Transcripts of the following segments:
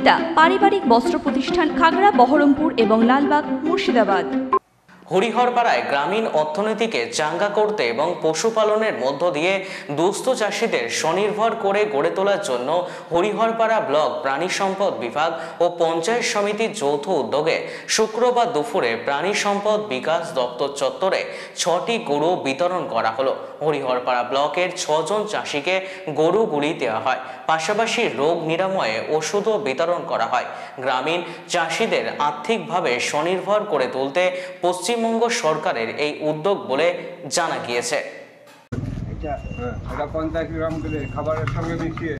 সুনিতা পারিবারিক বস্ত্র প্রতিষ্ঠান, খাগড়া, বহরমপুর এবং লালবাগ, মুর্শিদাবাদ। হরিহরপাড়ায় গ্রামীণ অর্থনীতিকে চাঙ্গা করতে এবং পশুপালনের মধ্য দিয়ে দুস্থ চাষিদের স্বনির্ভর করে গড়ে তোলার জন্য হরিহরপাড়া ব্লক প্রাণী সম্পদ বিভাগ ও পঞ্চায়েত সমিতির যৌথ উদ্যোগে শুক্রবার দুপুরে প্রাণী সম্পদ বিকাশ দপ্তর চত্বরে 6টি গরু বিতরণ করা হলো। হরিহরপাড়া ব্লকের 6 জন চাষিকে গরুগুলি দেওয়া হয়, পাশাপাশি রোগ নিরাময়ে ওষুধও বিতরণ করা হয়। গ্রামীণ চাষিদের আর্থিকভাবে স্বনির্ভর করে তুলতে পশ্চিমবঙ্গ সরকারের এই উদ্যোগ বলে জানা গিয়েছে। এটা 50 গ্রাম করে খাবারের সঙ্গে মিশিয়ে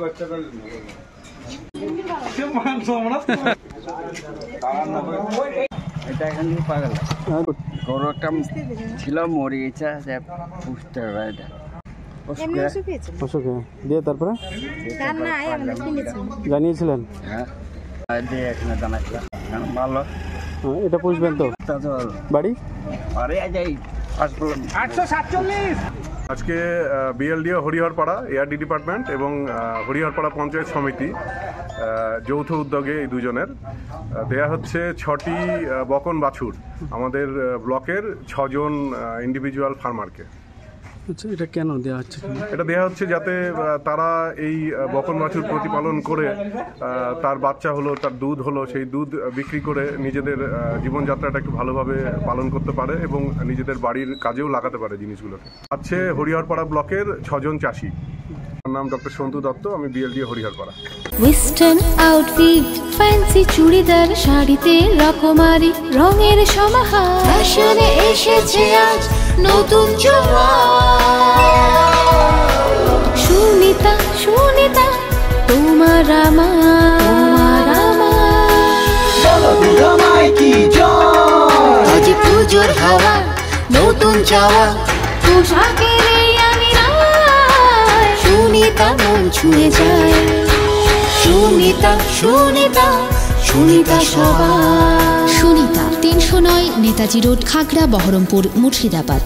বাচ্চাটা এটা এখান থেকে পাগল গরু একটা ছিল মরে গেছে, পুষতে হবে এটা দিয়ে তারপরে জানিয়েছিলেন? হ্যাঁ দিয়ে এখানে জানাইছিলাম ভালো। এটা পুষবেন তো? বাড়ি আজকে বিএলডিও হরিহরপাড়া এআরডি ডিপার্টমেন্ট এবং হরিহরপাড়া পঞ্চায়েত সমিতি যৌথ উদ্যোগে এই দুজনের দেয়া হচ্ছে 6টি বকন বাছুর আমাদের ব্লকের 6 জন ইন্ডিভিজুয়াল ফার্মারকে। আচ্ছা, এটা কেন দেওয়া হচ্ছে? এটা দেওয়া হচ্ছে যাতে তারা এই বকন বাছুর প্রতিপালন করে তার বাচ্চা হলো, তার দুধ হলো, সেই দুধ বিক্রি করে নিজেদের জীবনযাত্রাটা একটু ভালোভাবে পালন করতে পারে এবং নিজেদের বাড়ির কাজেও লাগাতে পারে জিনিসগুলোকে। আছে হরিহরপাড়া ব্লকের 6 জন চাষি। আমার নাম ডক্টর সন্তু দত্ত, আমি BLDO Hariharpara. Western outfit, fancy churidar, শাড়িতে রকমারি রঙের সমাহার, ফ্যাশনে এসেছে আজ নতুন সুনিতা, সুনিতা তোমার আমার আজ পুজোর হাওয়া, নতুন চাওয়া পোশাকের আমি সুনিতা মন ছুঁয়ে যায়। সুনিতা, সুনিতা, সুনিতা সবার। সুনিতা 309 নেতাজি রোড, খাগড়া, বহরমপুর, মুর্শিদাবাদ।